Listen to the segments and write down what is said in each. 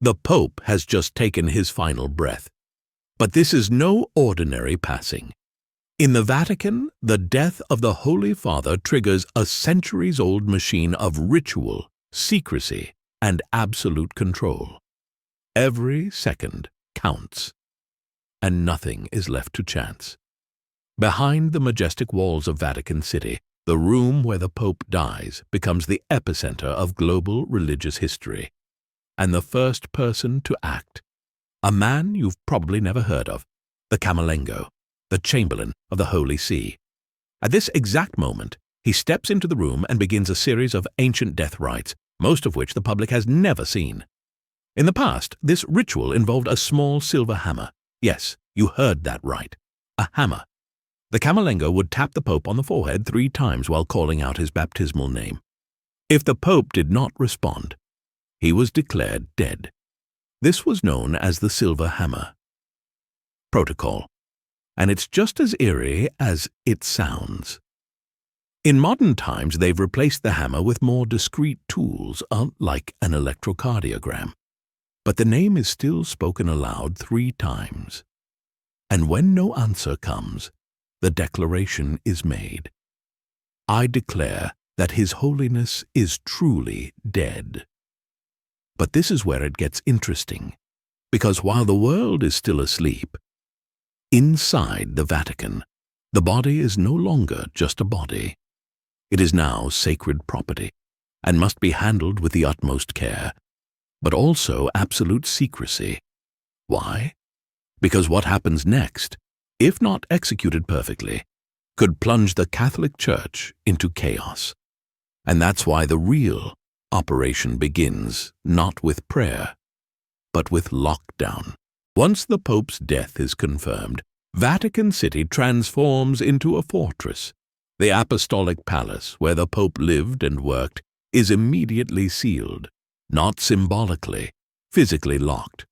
The Pope has just taken his final breath. But this is no ordinary passing. In the Vatican, the death of the Holy Father triggers a centuries-old machine of ritual, secrecy, and absolute control. Every second counts, and nothing is left to chance. Behind the majestic walls of Vatican City, the room where the Pope dies becomes the epicenter of global religious history. And the first person to act, a man you've probably never heard of, the Camerlengo, the Chamberlain of the Holy See. At this exact moment, he steps into the room and begins a series of ancient death rites, most of which the public has never seen. In the past, this ritual involved a small silver hammer. Yes, you heard that right. A hammer. The Camerlengo would tap the Pope on the forehead 3 times while calling out his baptismal name. If the Pope did not respond, he was declared dead. This was known as the silver hammer. Protocol. And it's just as eerie as it sounds. In modern times, they've replaced the hammer with more discreet tools, like an electrocardiogram. But the name is still spoken aloud 3 times. And when no answer comes, the declaration is made. I declare that His Holiness is truly dead. But this is where it gets interesting, because while the world is still asleep, inside the Vatican, the body is no longer just a body. It is now sacred property and must be handled with the utmost care, but also absolute secrecy. Why? Because what happens next, if not executed perfectly, could plunge the Catholic Church into chaos. And that's why the real operation begins not with prayer, but with lockdown. Once the Pope's death is confirmed, Vatican City transforms into a fortress. The Apostolic Palace, where the Pope lived and worked, is immediately sealed, not symbolically, physically locked.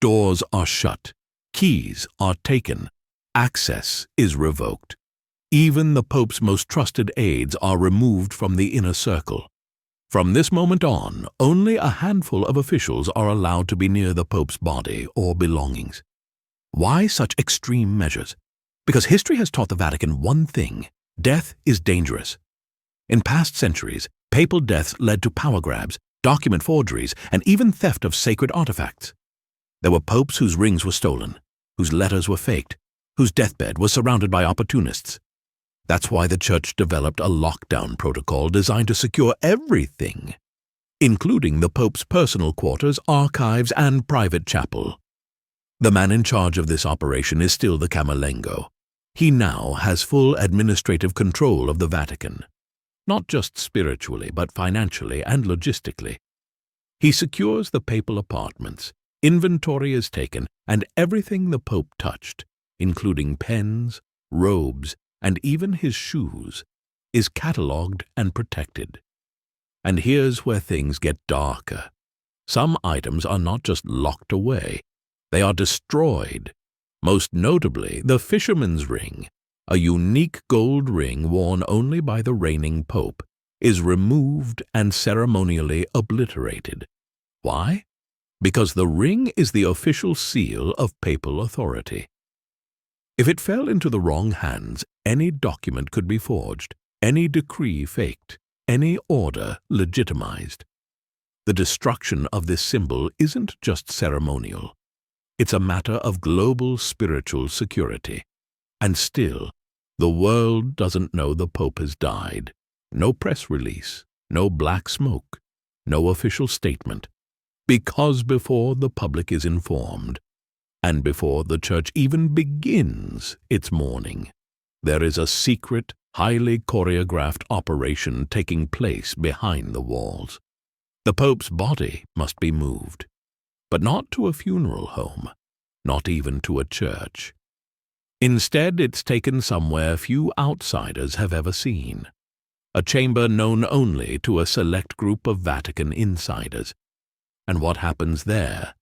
Doors are shut, keys are taken, access is revoked. Even the Pope's most trusted aides are removed from the inner circle. From this moment on, only a handful of officials are allowed to be near the Pope's body or belongings. Why such extreme measures? Because history has taught the Vatican one thing: death is dangerous. In past centuries, papal deaths led to power grabs, document forgeries, and even theft of sacred artifacts. There were popes whose rings were stolen, whose letters were faked, whose deathbed was surrounded by opportunists. That's why the Church developed a lockdown protocol designed to secure everything, including the Pope's personal quarters, archives, and private chapel. The man in charge of this operation is still the Camerlengo. He now has full administrative control of the Vatican, not just spiritually, but financially and logistically. He secures the papal apartments, inventory is taken, and everything the Pope touched, including pens, robes, and even his shoes, is catalogued and protected. And here's where things get darker. Some items are not just locked away, they are destroyed. Most notably, the Fisherman's ring, a unique gold ring worn only by the reigning Pope, is removed and ceremonially obliterated. Why? Because the ring is the official seal of papal authority. If it fell into the wrong hands, any document could be forged, any decree faked, any order legitimized. The destruction of this symbol isn't just ceremonial. It's a matter of global spiritual security. And still, the world doesn't know the Pope has died. No press release, no black smoke, no official statement. Because before the public is informed, and before the Church even begins its mourning, there is a secret, highly choreographed operation taking place behind the walls. The Pope's body must be moved, but not to a funeral home, not even to a church. Instead, it's taken somewhere few outsiders have ever seen, a chamber known only to a select group of Vatican insiders. And what happens there?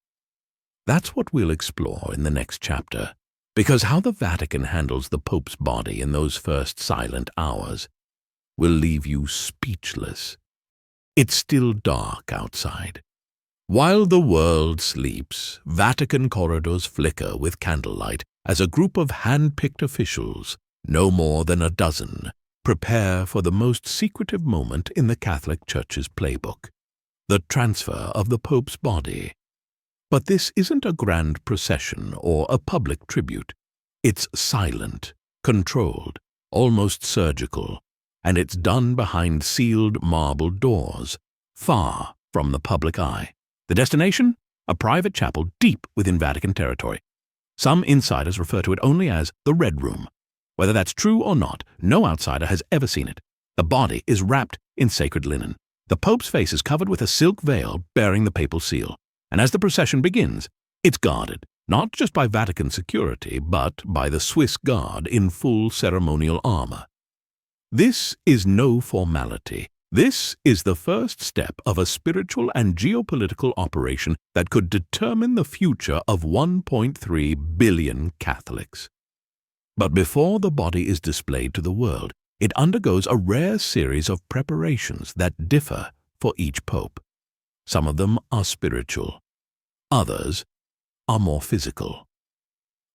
That's what we'll explore in the next chapter, because how the Vatican handles the Pope's body in those first silent hours will leave you speechless. It's still dark outside, While the world sleeps, Vatican corridors flicker with candlelight as a group of hand-picked officials, no more than a dozen, prepare for the most secretive moment in the Catholic Church's playbook, the transfer of the Pope's body. But this isn't a grand procession or a public tribute. It's silent, controlled, almost surgical, and it's done behind sealed marble doors, far from the public eye. The destination? A private chapel deep within Vatican territory. Some insiders refer to it only as the Red Room. Whether that's true or not, no outsider has ever seen it. The body is wrapped in sacred linen. The Pope's face is covered with a silk veil bearing the papal seal. And as the procession begins, it's guarded, not just by Vatican security, but by the Swiss Guard in full ceremonial armor. This is no formality. This is the first step of a spiritual and geopolitical operation that could determine the future of 1.3 billion Catholics. But before the body is displayed to the world, it undergoes a rare series of preparations that differ for each pope. Some of them are spiritual. Others are more physical.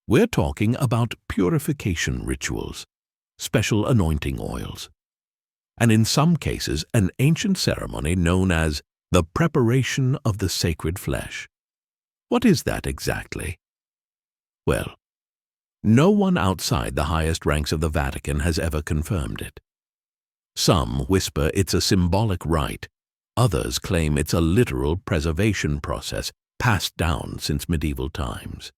We're talking about purification rituals, special anointing oils, and in some cases an ancient ceremony known as the preparation of the sacred flesh. What is that exactly? Well, no one outside the highest ranks of the Vatican has ever confirmed it. Some whisper it's a symbolic rite. Others claim it's a literal preservation process passed down since medieval times.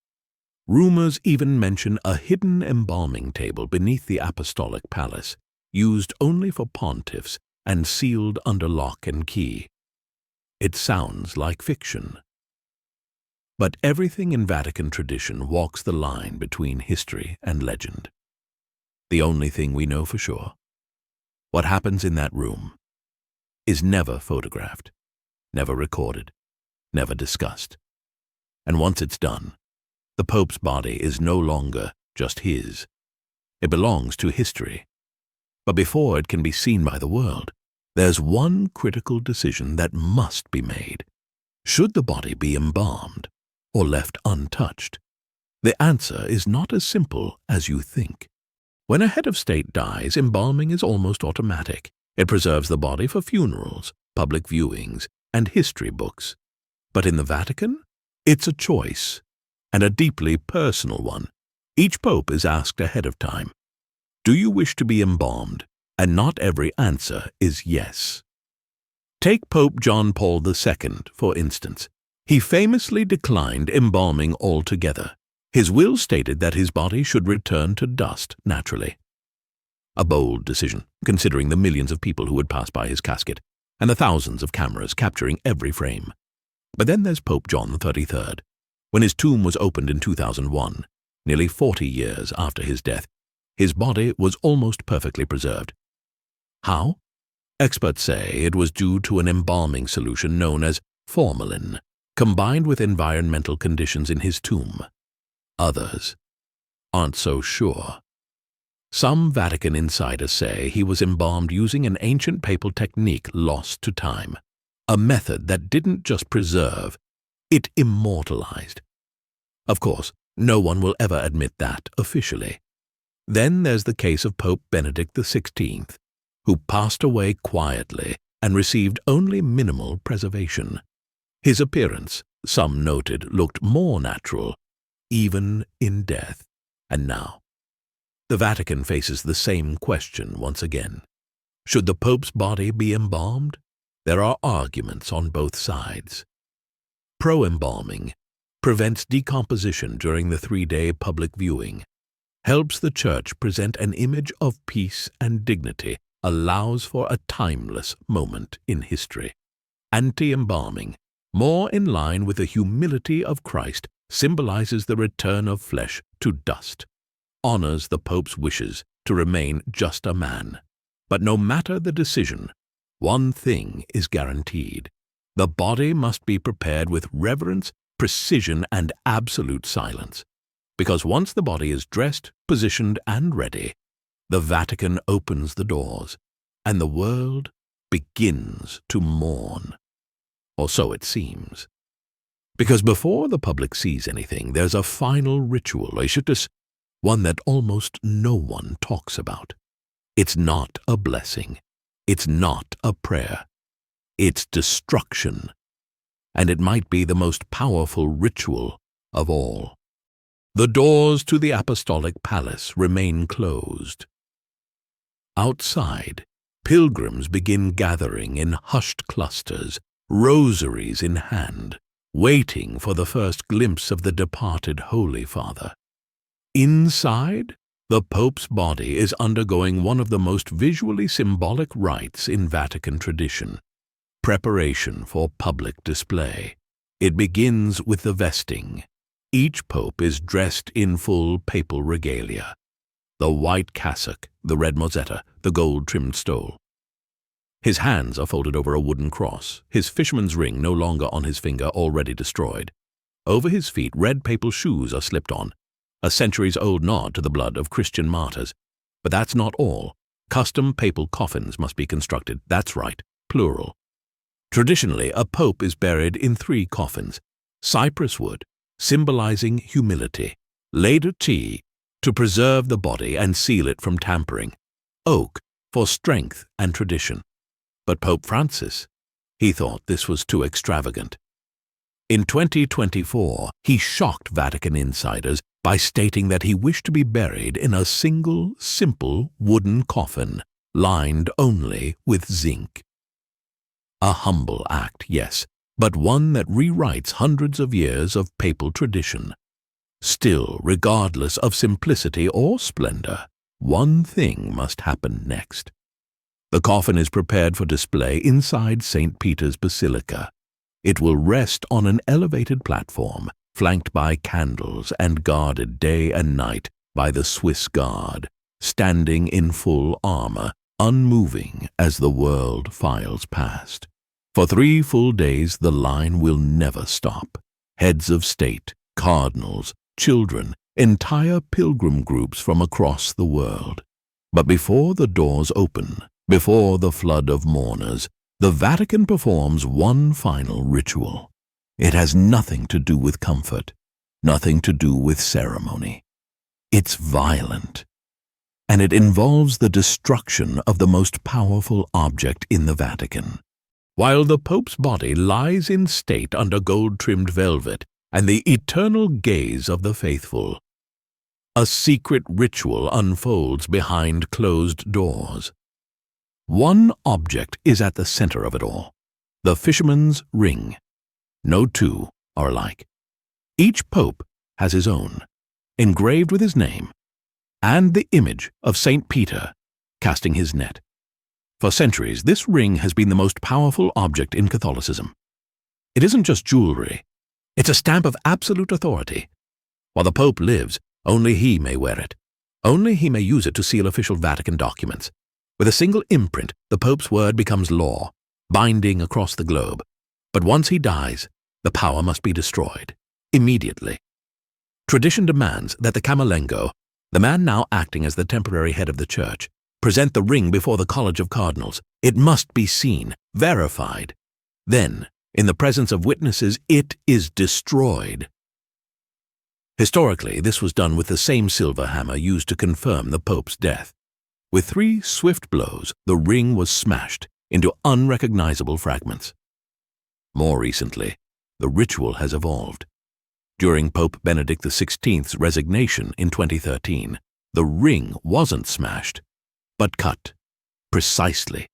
Rumors even mention a hidden embalming table beneath the apostolic palace, used only for pontiffs and sealed under lock and key. It sounds like fiction. But everything in Vatican tradition walks the line between history and legend. The only thing we know for sure, what happens in that room, is never photographed, never recorded, never discussed. And once it's done, the Pope's body is no longer just his. It belongs to history. But before it can be seen by the world, there's one critical decision that must be made. Should the body be embalmed or left untouched? The answer is not as simple as you think. When a head of state dies, embalming is almost automatic. It preserves the body for funerals, public viewings, and history books. But in the Vatican, it's a choice, and a deeply personal one. Each pope is asked ahead of time, do you wish to be embalmed? And not every answer is yes. Take Pope John Paul II, for instance. He famously declined embalming altogether. His will stated that his body should return to dust naturally. A bold decision, considering the millions of people who would pass by his casket, and the thousands of cameras capturing every frame. But then there's Pope John XXIII. When his tomb was opened in 2001, nearly 40 years after his death, his body was almost perfectly preserved. How? Experts say it was due to an embalming solution known as formalin, combined with environmental conditions in his tomb. Others aren't so sure. Some Vatican insiders say he was embalmed using an ancient papal technique lost to time, a method that didn't just preserve, it immortalized. Of course, no one will ever admit that officially. Then there's the case of Pope Benedict XVI, who passed away quietly and received only minimal preservation. His appearance, some noted, looked more natural, even in death. And now, the Vatican faces the same question once again. Should the Pope's body be embalmed? There are arguments on both sides. Pro-embalming prevents decomposition during the 3-day public viewing, helps the Church present an image of peace and dignity, allows for a timeless moment in history. Anti-embalming, more in line with the humility of Christ, symbolizes the return of flesh to dust, honors the Pope's wishes to remain just a man. But no matter the decision, one thing is guaranteed. The body must be prepared with reverence, precision, and absolute silence. Because once the body is dressed, positioned, and ready, the Vatican opens the doors, and the world begins to mourn. Or so it seems. Because before the public sees anything, there's a final ritual, one that almost no one talks about. It's not a blessing. It's not a prayer. It's destruction. And it might be the most powerful ritual of all. The doors to the apostolic palace remain closed. Outside, pilgrims begin gathering in hushed clusters, rosaries in hand, waiting for the first glimpse of the departed Holy Father. Inside, the Pope's body is undergoing one of the most visually symbolic rites in Vatican tradition, preparation for public display. It begins with the vesting. Each pope is dressed in full papal regalia: the white cassock, the red mozzetta, the gold-trimmed stole. His hands are folded over a wooden cross, his fisherman's ring no longer on his finger, already destroyed. Over his feet, red papal shoes are slipped on, a centuries-old nod to the blood of Christian martyrs. But that's not all. Custom papal coffins must be constructed. That's right, plural. Traditionally, a pope is buried in 3 coffins: cypress wood, symbolizing humility; later tea, to preserve the body and seal it from tampering; oak, for strength and tradition. But Pope Francis, he thought this was too extravagant. In 2024, he shocked Vatican insiders by stating that he wished to be buried in a single, simple wooden coffin, lined only with zinc. A humble act, yes, but one that rewrites hundreds of years of papal tradition. Still, regardless of simplicity or splendor, one thing must happen next. The coffin is prepared for display inside St. Peter's Basilica. It will rest on an elevated platform, flanked by candles and guarded day and night by the Swiss Guard, standing in full armor, unmoving as the world files past. For 3 full days the line will never stop. Heads of state, cardinals, children, entire pilgrim groups from across the world. But before the doors open, before the flood of mourners, the Vatican performs one final ritual. It has nothing to do with comfort, nothing to do with ceremony. It's violent, and it involves the destruction of the most powerful object in the Vatican. While the Pope's body lies in state under gold-trimmed velvet and the eternal gaze of the faithful, a secret ritual unfolds behind closed doors. One object is at the center of it all: the fisherman's ring. No 2 are alike. Each pope has his own, engraved with his name, and the image of St. Peter casting his net. For centuries, this ring has been the most powerful object in Catholicism. It isn't just jewelry. It's a stamp of absolute authority. While the Pope lives, only he may wear it. Only he may use it to seal official Vatican documents. With a single imprint, the Pope's word becomes law, binding across the globe. But once he dies, the power must be destroyed, immediately. Tradition demands that the Camerlengo, the man now acting as the temporary head of the Church, present the ring before the College of Cardinals. It must be seen, verified. Then, in the presence of witnesses, it is destroyed. Historically, this was done with the same silver hammer used to confirm the Pope's death. With 3 swift blows, the ring was smashed into unrecognizable fragments. More recently, the ritual has evolved. During Pope Benedict XVI's resignation in 2013, the ring wasn't smashed, but cut, precisely,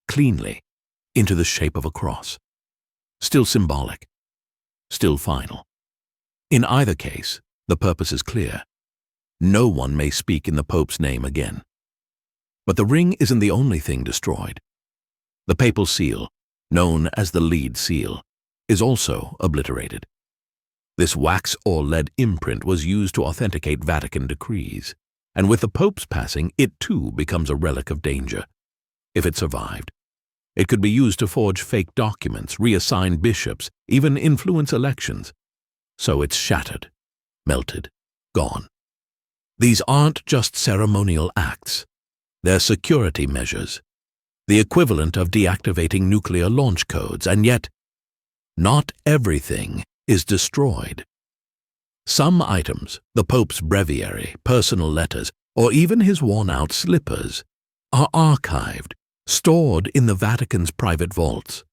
cleanly, into the shape of a cross. Still symbolic, still final. In either case, the purpose is clear. No one may speak in the Pope's name again. But the ring isn't the only thing destroyed. The papal seal, known as the lead seal, is also obliterated. This wax or lead imprint was used to authenticate Vatican decrees, and with the Pope's passing, it too becomes a relic of danger. If it survived, it could be used to forge fake documents, reassign bishops, even influence elections. So it's shattered, melted, gone. These aren't just ceremonial acts. They're security measures, the equivalent of deactivating nuclear launch codes, and yet, not everything is destroyed. Some items, the Pope's breviary, personal letters, or even his worn-out slippers, are archived, stored in the Vatican's private vaults.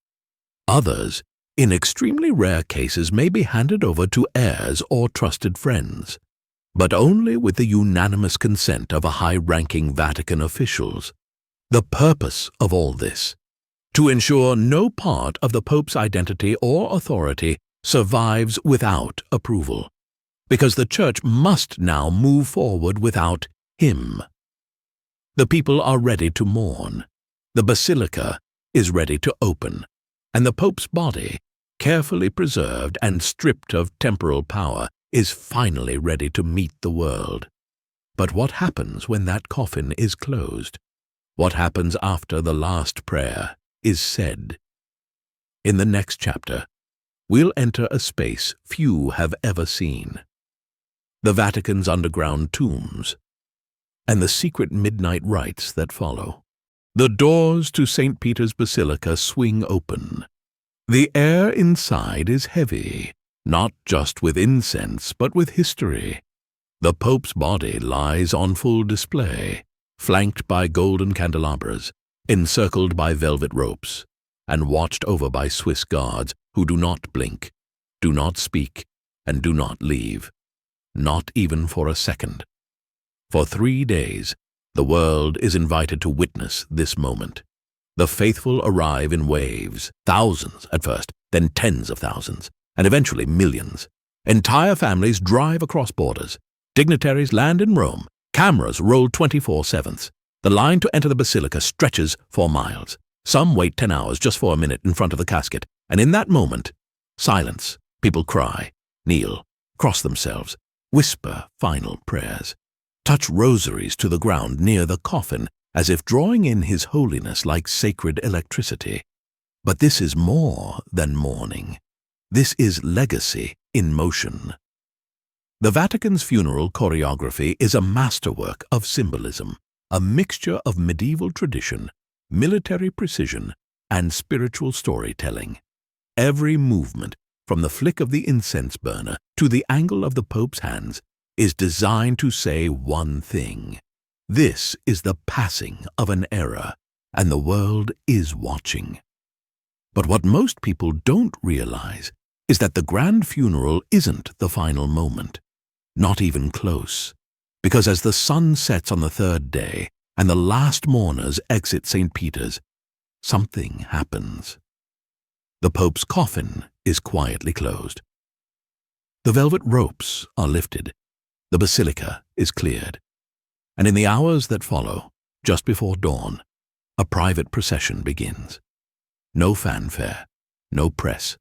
Others, in extremely rare cases, may be handed over to heirs or trusted friends, but only with the unanimous consent of high-ranking Vatican officials. The purpose of all this: to ensure no part of the Pope's identity or authority survives without approval, because the Church must now move forward without him. The people are ready to mourn, the basilica is ready to open, and the Pope's body, carefully preserved and stripped of temporal power, is finally ready to meet the world. But what happens when that coffin is closed? What happens after the last prayer is said? In the next chapter, we'll enter a space few have ever seen: the Vatican's underground tombs, and the secret midnight rites that follow. The doors to St. Peter's Basilica swing open. The air inside is heavy, not just with incense, but with history. The Pope's body lies on full display, flanked by golden candelabras, encircled by velvet ropes, and watched over by Swiss guards who do not blink, do not speak, and do not leave, not even for a second. For 3 days, the world is invited to witness this moment. The faithful arrive in waves, thousands at first, then tens of thousands, and eventually millions. Entire families drive across borders. Dignitaries land in Rome. Cameras roll 24/7. The line to enter the basilica stretches for miles. Some wait 10 hours just for a minute in front of the casket, and in that moment, silence. People cry, kneel, cross themselves, whisper final prayers, touch rosaries to the ground near the coffin, as if drawing in His Holiness like sacred electricity. But this is more than mourning. This is legacy in motion. The Vatican's funeral choreography is a masterwork of symbolism, a mixture of medieval tradition, military precision, and spiritual storytelling. Every movement, from the flick of the incense burner to the angle of the Pope's hands, is designed to say one thing: this is the passing of an era, and the world is watching. But what most people don't realize is that the grand funeral isn't the final moment, not even close, because as the sun sets on the third day and the last mourners exit St. Peter's, something happens. The Pope's coffin is quietly closed. The velvet ropes are lifted. The basilica is cleared. And in the hours that follow, just before dawn, a private procession begins. No fanfare, no press,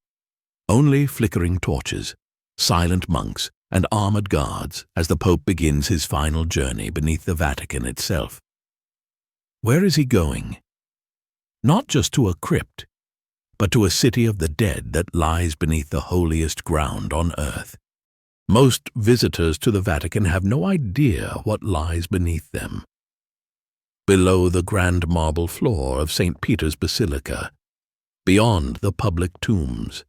only flickering torches, silent monks, and armored guards as the Pope begins his final journey beneath the Vatican itself. Where is he going? Not just to a crypt, but to a city of the dead that lies beneath the holiest ground on earth. Most visitors to the Vatican have no idea what lies beneath them. Below the grand marble floor of St. Peter's Basilica, beyond the public tombs,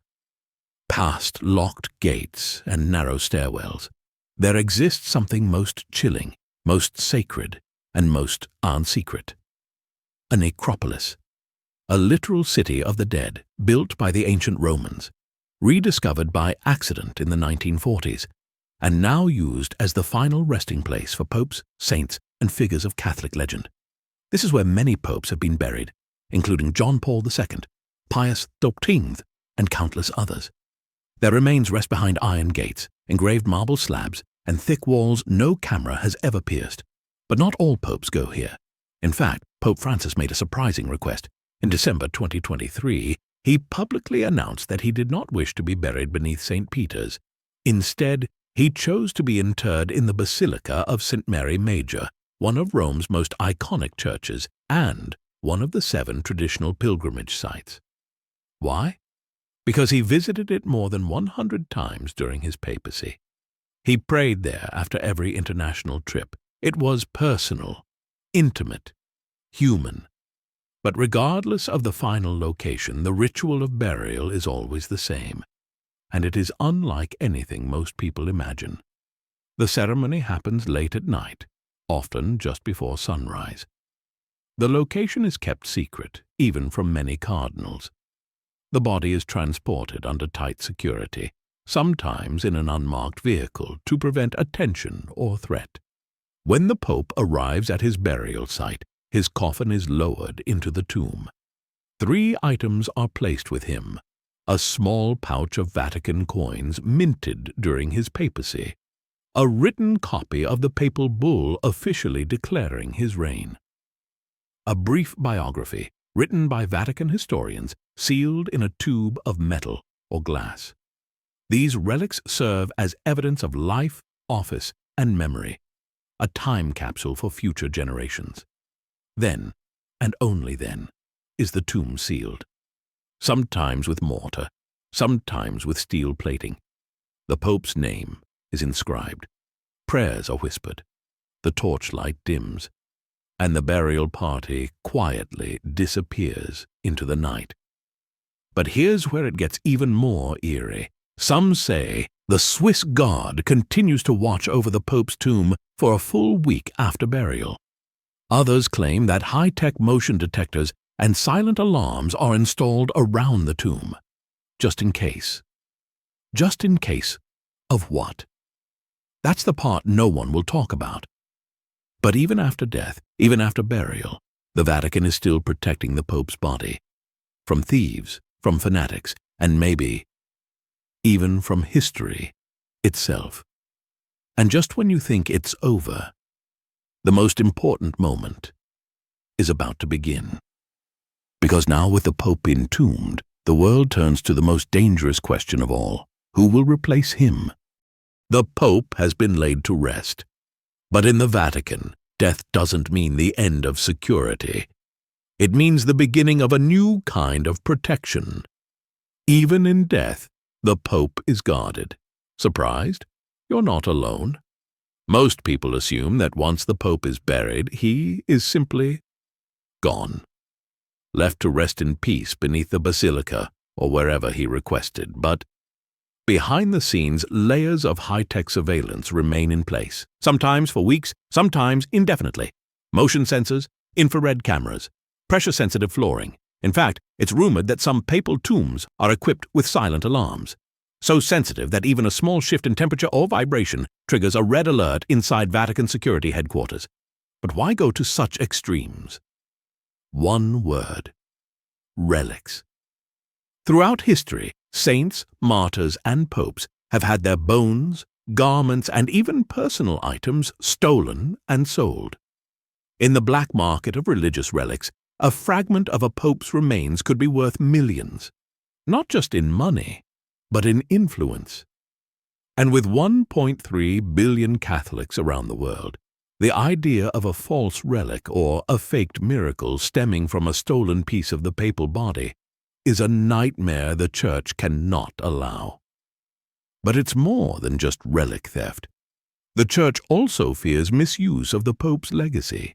past locked gates and narrow stairwells, there exists something most chilling, most sacred, and most unsecret. A necropolis, a literal city of the dead built by the ancient Romans, rediscovered by accident in the 1940s, and now used as the final resting place for popes, saints, and figures of Catholic legend. This is where many popes have been buried, including John Paul II, Pius XIII, and countless others. Their remains rest behind iron gates, engraved marble slabs, and thick walls no camera has ever pierced. But not all popes go here. In fact, Pope Francis made a surprising request. In December 2023, he publicly announced that he did not wish to be buried beneath St. Peter's. Instead, he chose to be interred in the Basilica of St. Mary Major, one of Rome's most iconic churches and one of the 7 traditional pilgrimage sites. Why? Because he visited it more than 100 times during his papacy. He prayed there after every international trip. It was personal, intimate, human. But regardless of the final location, the ritual of burial is always the same. and it is unlike anything most people imagine. The ceremony happens late at night, often just before sunrise. The location is kept secret, even from many cardinals. The body is transported under tight security, sometimes in an unmarked vehicle to prevent attention or threat. When the Pope arrives at his burial site, his coffin is lowered into the tomb. 3 items are placed with him: a small pouch of Vatican coins minted during his papacy, a written copy of the papal bull officially declaring his reign, a brief biography written by Vatican historians sealed in a tube of metal or glass. These relics serve as evidence of life, office, and memory, a time capsule for future generations. Then, and only then, is the tomb sealed, sometimes with mortar, sometimes with steel plating. The Pope's name is inscribed, prayers are whispered, the torchlight dims, and the burial party quietly disappears into the night. But here's where it gets even more eerie. Some say the Swiss Guard continues to watch over the Pope's tomb for a full week after burial. Others claim that high-tech motion detectors and silent alarms are installed around the tomb, just in case. Just in case of what? That's the part no one will talk about. But even after death, even after burial, the Vatican is still protecting the Pope's body. From thieves, from fanatics, and maybe even from history itself. And just when you think it's over, the most important moment is about to begin. Because now with the Pope entombed, the world turns to the most dangerous question of all: who will replace him? The Pope has been laid to rest. But in the Vatican, death doesn't mean the end of security. It means the beginning of a new kind of protection. Even in death, the Pope is guarded. Surprised? You're not alone. Most people assume that once the Pope is buried, he is simply gone, left to rest in peace beneath the basilica or wherever he requested. But behind the scenes, layers of high-tech surveillance remain in place, sometimes for weeks, sometimes indefinitely. Motion sensors, infrared cameras, pressure-sensitive flooring. In fact, it's rumored that some papal tombs are equipped with silent alarms, so sensitive that even a small shift in temperature or vibration triggers a red alert inside Vatican security headquarters. But why go to such extremes? One word: relics. Throughout history, saints, martyrs, and popes have had their bones, garments, and even personal items stolen and sold. In the black market of religious relics, a fragment of a pope's remains could be worth millions, not just in money, but in influence. And with 1.3 billion Catholics around the world, the idea of a false relic or a faked miracle stemming from a stolen piece of the papal body is a nightmare the Church cannot allow. But it's more than just relic theft. The Church also fears misuse of the Pope's legacy.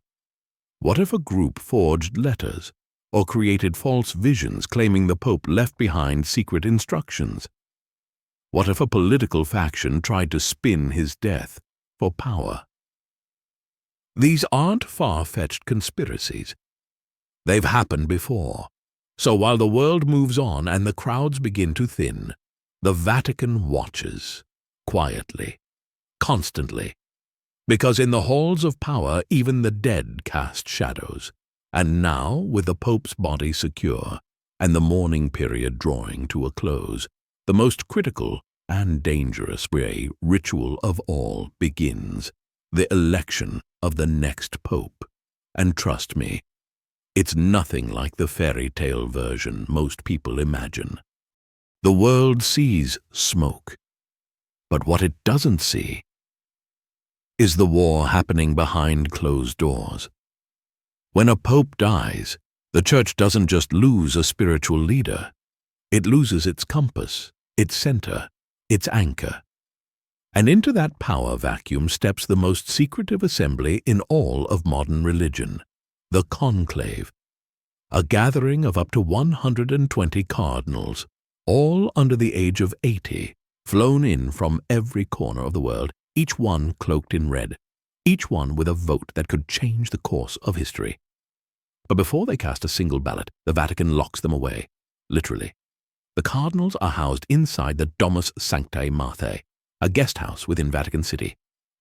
What if a group forged letters or created false visions claiming the Pope left behind secret instructions? What if a political faction tried to spin his death for power? These aren't far-fetched conspiracies. They've happened before. So while the world moves on and the crowds begin to thin, the Vatican watches, quietly, constantly. Because in the halls of power, even the dead cast shadows. And now, with the Pope's body secure and the mourning period drawing to a close, the most critical and dangerous ritual of all begins: the election of the next Pope. And trust me, it's nothing like the fairy tale version most people imagine. The world sees smoke, but what it doesn't see is the war happening behind closed doors. When a pope dies, the Church doesn't just lose a spiritual leader. It loses its compass, its center, its anchor. And into that power vacuum steps the most secretive assembly in all of modern religion, the conclave, a gathering of up to 120 cardinals, all under the age of 80, flown in from every corner of the world, each one cloaked in red, each one with a vote that could change the course of history. But before they cast a single ballot, the Vatican locks them away, literally. The cardinals are housed inside the Domus Sanctae Marthae, a guest house within Vatican City.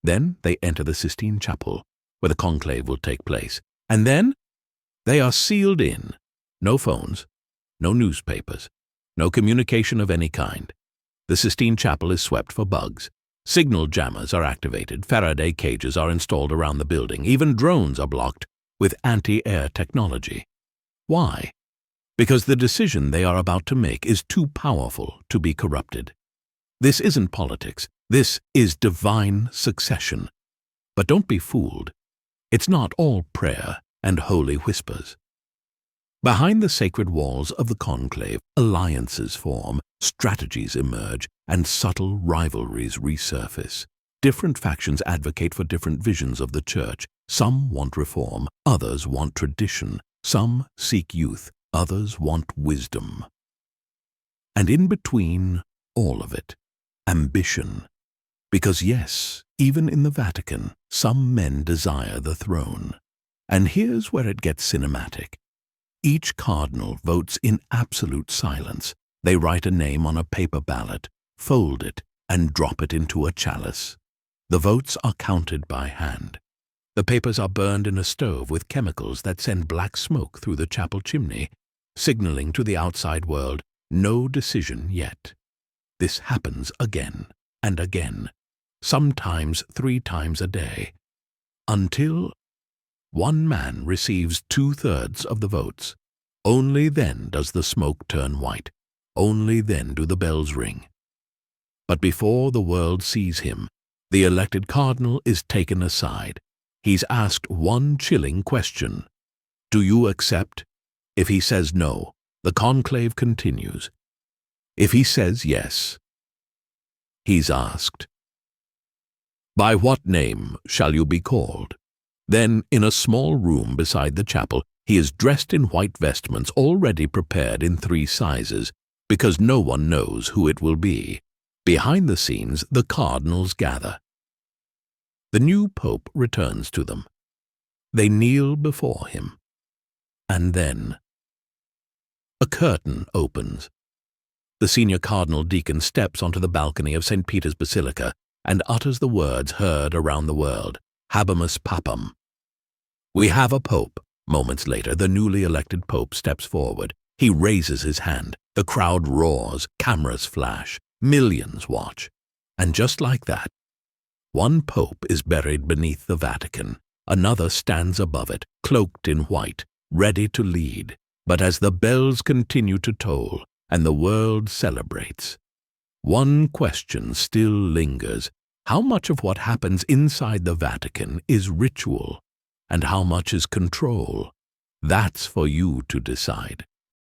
Then they enter the Sistine Chapel, where the conclave will take place. And then they are sealed in. No phones, no newspapers, no communication of any kind. The Sistine Chapel is swept for bugs. Signal jammers are activated. Faraday cages are installed around the building. Even drones are blocked with anti-air technology. Why? Because the decision they are about to make is too powerful to be corrupted. This isn't politics. This is divine succession. But don't be fooled. It's not all prayer and holy whispers. Behind the sacred walls of the conclave, alliances form, strategies emerge, and subtle rivalries resurface. Different factions advocate for different visions of the church. Some want reform, others want tradition. Some seek youth, others want wisdom. And in between all of it, ambition. Because yes, even in the Vatican, some men desire the throne. And here's where it gets cinematic. Each cardinal votes in absolute silence. They write a name on a paper ballot, fold it, and drop it into a chalice. The votes are counted by hand. The papers are burned in a stove with chemicals that send black smoke through the chapel chimney, signaling to the outside world, no decision yet. This happens again and again, sometimes 3 times a day, until one man receives 2/3 of the votes. Only then does the smoke turn white. Only then do the bells ring. But before the world sees him, the elected cardinal is taken aside. He's asked one chilling question. Do you accept? If he says no, the conclave continues. If he says yes, he's asked, by what name shall you be called? Then, in a small room beside the chapel, he is dressed in white vestments already prepared in 3 sizes, because no one knows who it will be. Behind the scenes, the cardinals gather. The new pope returns to them. They kneel before him. And then a curtain opens. The senior cardinal deacon steps onto the balcony of St. Peter's Basilica and utters the words heard around the world, Habemus Papam. We have a pope. Moments later, the newly elected pope steps forward. He raises his hand. The crowd roars. Cameras flash. Millions watch. And just like that, one pope is buried beneath the Vatican. Another stands above it, cloaked in white, ready to lead. But as the bells continue to toll and the world celebrates, one question still lingers. How much of what happens inside the Vatican is ritual, and how much is control? That's for you to decide.